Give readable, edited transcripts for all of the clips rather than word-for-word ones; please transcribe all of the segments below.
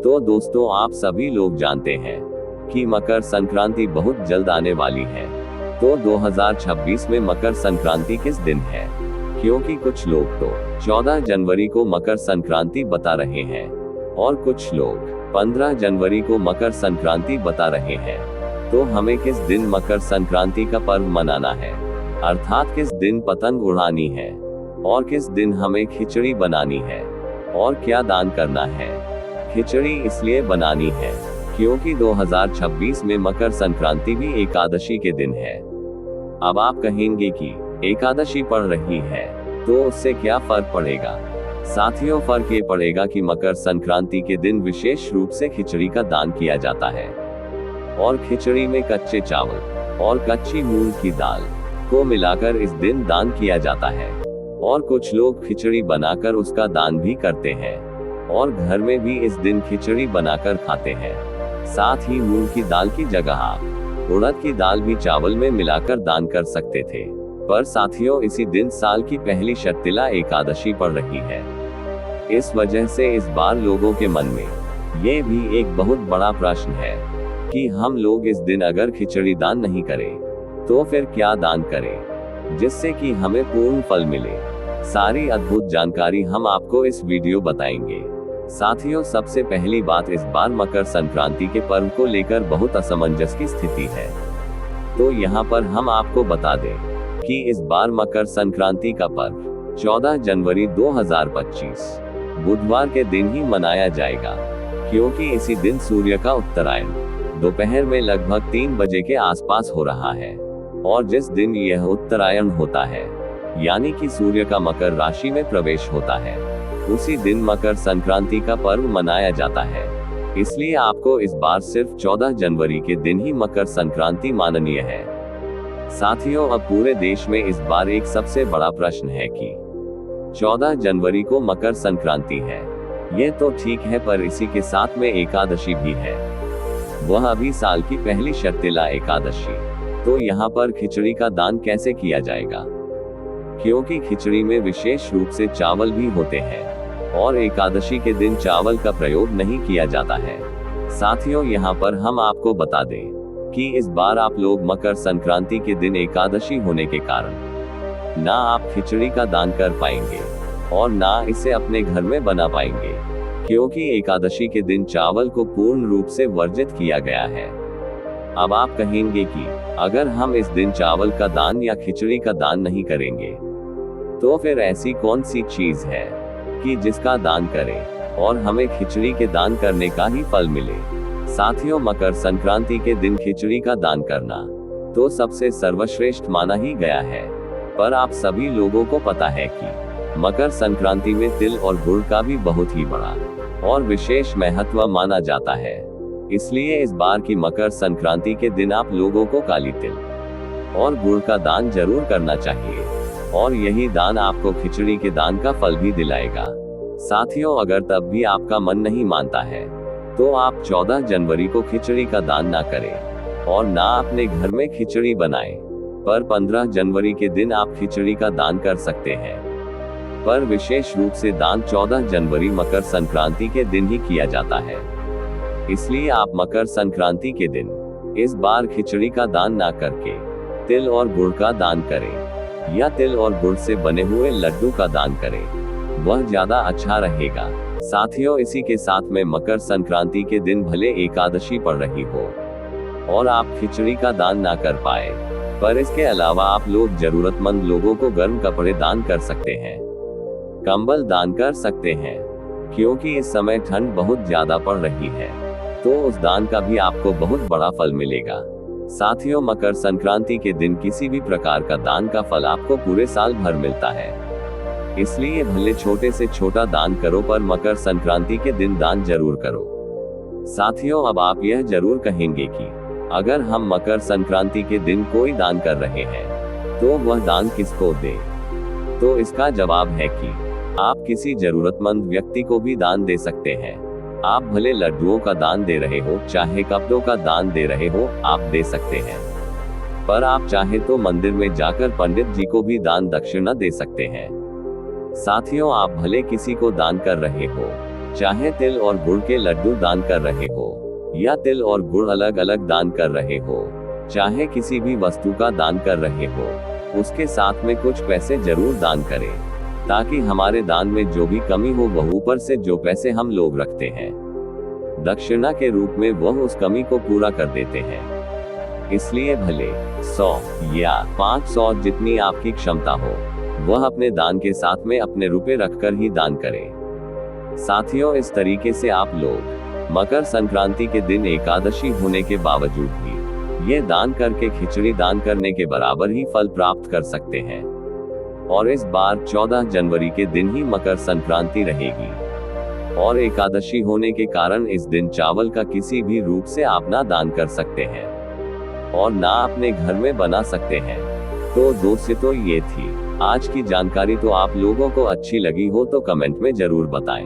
तो दोस्तों, आप सभी लोग जानते हैं कि मकर संक्रांति बहुत जल्द आने वाली है। तो 2026 में मकर संक्रांति किस दिन है? क्योंकि कुछ लोग तो 14 जनवरी को मकर संक्रांति बता रहे हैं और कुछ लोग 15 जनवरी को मकर संक्रांति बता रहे हैं। तो हमें किस दिन मकर संक्रांति का पर्व मनाना है, अर्थात किस दिन पतंग उड़ानी है और किस दिन हमें खिचड़ी बनानी है और क्या दान करना है। खिचड़ी इसलिए बनानी है क्योंकि 2026 में मकर संक्रांति भी एकादशी के दिन है। अब आप कहेंगे कि एकादशी पड़ रही है तो उससे क्या फर्क पड़ेगा? साथियों, फर्क ये पड़ेगा कि मकर संक्रांति के दिन विशेष रूप से खिचड़ी का दान किया जाता है और खिचड़ी में कच्चे चावल और कच्ची मूंग की दाल को मिलाकर इस दिन दान किया जाता है। और कुछ लोग खिचड़ी बनाकर उसका दान भी करते हैं और घर में भी इस दिन खिचड़ी बनाकर खाते हैं। साथ ही मूंग की दाल की जगह आप उड़द की दाल भी चावल में मिलाकर दान कर सकते थे। पर साथियों, इसी दिन साल की पहली शर्तिला एकादशी पड़ रही है। इस वजह से इस बार लोगों के मन में ये भी एक बहुत बड़ा प्रश्न है कि हम लोग इस दिन अगर खिचड़ी दान नहीं करें तो फिर क्या दान करें जिससे कि हमें पूर्ण फल मिले। सारी अद्भुत जानकारी हम आपको इस वीडियो बताएंगे। साथियों, सबसे पहली बात, इस बार मकर संक्रांति के पर्व को लेकर बहुत असमंजस की स्थिति है। तो यहाँ पर हम आपको बता दें कि इस बार मकर संक्रांति का पर्व 14 जनवरी 2025 बुधवार के दिन ही मनाया जाएगा, क्योंकि इसी दिन सूर्य का उत्तरायण दोपहर में लगभग 3 बजे के आसपास हो रहा है। और जिस दिन यह उत्तरायण होता है, यानी कि सूर्य का मकर राशि में प्रवेश होता है, उसी दिन मकर संक्रांति का पर्व मनाया जाता है। इसलिए आपको इस बार सिर्फ 14 जनवरी के दिन ही मकर संक्रांति माननीय है। साथियों, अब पूरे देश में इस बार एक सबसे बड़ा प्रश्न है कि 14 जनवरी को मकर संक्रांति है। ये तो ठीक है, पर इसी के साथ में एकादशी भी है, वह अभी साल की पहली शर्तिला एकादशी। तो यहाँ पर खिचड़ी का दान कैसे किया जाएगा? क्योंकि खिचड़ी में विशेष रूप से चावल भी होते हैं और एकादशी के दिन चावल का प्रयोग नहीं किया जाता है। साथियों, यहाँ पर हम आपको बता दें कि इस बार आप लोग मकर संक्रांति के दिन एकादशी होने के कारण ना आप खिचड़ी का दान कर पाएंगे और ना इसे अपने घर में बना पाएंगे, क्योंकि एकादशी के दिन चावल को पूर्ण रूप से वर्जित किया गया है। अब आप कहेंगे कि अगर हम इस दिन चावल का दान या खिचड़ी का दान नहीं करेंगे तो फिर ऐसी कौन सी चीज है कि जिसका दान करें और हमें खिचड़ी के दान करने का ही फल मिले? साथियों, मकर संक्रांति के दिन खिचड़ी का दान करना तो सबसे सर्वश्रेष्ठ माना ही गया है। पर आप सभी लोगों को पता है कि मकर संक्रांति में तिल और गुड़ का भी बहुत ही बड़ा और विशेष महत्व माना जाता है। इसलिए इस बार की मकर संक्रांति के दिन आप लोगों को काली तिल और गुड़ का दान जरूर करना चाहिए और यही दान आपको खिचड़ी के दान का फल भी दिलाएगा। साथियों, अगर तब भी आपका मन नहीं मानता है तो आप 14 जनवरी को खिचड़ी का दान ना करें और ना अपने घर में खिचड़ी बनाएं, पर 15 जनवरी के दिन आप खिचड़ी का दान कर सकते हैं। पर विशेष रूप से दान 14 जनवरी मकर संक्रांति के दिन ही किया जाता है। इसलिए आप मकर संक्रांति के दिन इस बार खिचड़ी का दान ना करके तिल और गुड़ का दान करें या तिल और गुड़ से बने हुए लड्डू का दान करें, वह ज्यादा अच्छा रहेगा। साथियों, इसी के साथ में मकर संक्रांति के दिन भले एकादशी पड़ रही हो और आप खिचड़ी का दान ना कर पाए, पर इसके अलावा आप लोग जरूरतमंद लोगों को गर्म कपड़े दान कर सकते हैं, कंबल दान कर सकते हैं, क्योंकि इस समय ठंड बहुत ज्यादा पड़ रही है। तो उस दान का भी आपको बहुत बड़ा फल मिलेगा। साथियों, मकर संक्रांति के दिन किसी भी प्रकार का दान का फल आपको पूरे साल भर मिलता है। इसलिए भले छोटे से छोटा दान करो, पर मकर संक्रांति के दिन दान जरूर करो। साथियों, अब आप यह जरूर कहेंगे कि अगर हम मकर संक्रांति के दिन कोई दान कर रहे हैं तो वह दान किसको दे? तो इसका जवाब है कि आप किसी जरूरतमंद व्यक्ति को भी दान दे सकते हैं। आप भले लड्डुओं का दान दे रहे हो, चाहे कपड़ों का दान दे रहे हो, आप दे सकते हैं। पर आप चाहे तो मंदिर में जाकर पंडित जी को भी दान दक्षिणा दे सकते हैं। साथियों, आप भले किसी को दान कर रहे हो, चाहे तिल और गुड़ के लड्डू दान कर रहे हो या तिल और गुड़ अलग अलग दान कर रहे हो, चाहे किसी भी वस्तु का दान कर रहे हो, उसके साथ में कुछ पैसे जरूर दान करें, ताकि हमारे दान में जो भी कमी हो वह ऊपर से जो पैसे हम लोग रखते हैं दक्षिणा के रूप में वह उस कमी को पूरा कर देते हैं। इसलिए भले 100 या 500 जितनी आपकी क्षमता हो, वह अपने दान के साथ में अपने रुपए रखकर ही दान करें। साथियों, इस तरीके से आप लोग मकर संक्रांति के दिन एकादशी होने के बावजूद भी ये दान करके खिचड़ी दान करने के बराबर ही फल प्राप्त कर सकते हैं। और इस बार 14 जनवरी के दिन ही मकर संक्रांति रहेगी और एकादशी होने के कारण इस दिन चावल का किसी भी रूप से आप ना दान कर सकते हैं और ना अपने घर में बना सकते हैं। तो दोस्तों, ये थी आज की जानकारी। तो आप लोगों को अच्छी लगी हो तो कमेंट में जरूर बताएं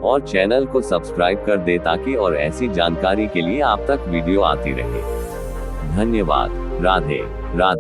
और चैनल को सब्सक्राइब कर दे ताकि और ऐसी जानकारी के लिए आप तक वीडियो आती रहे। धन्यवाद। राधे राधे।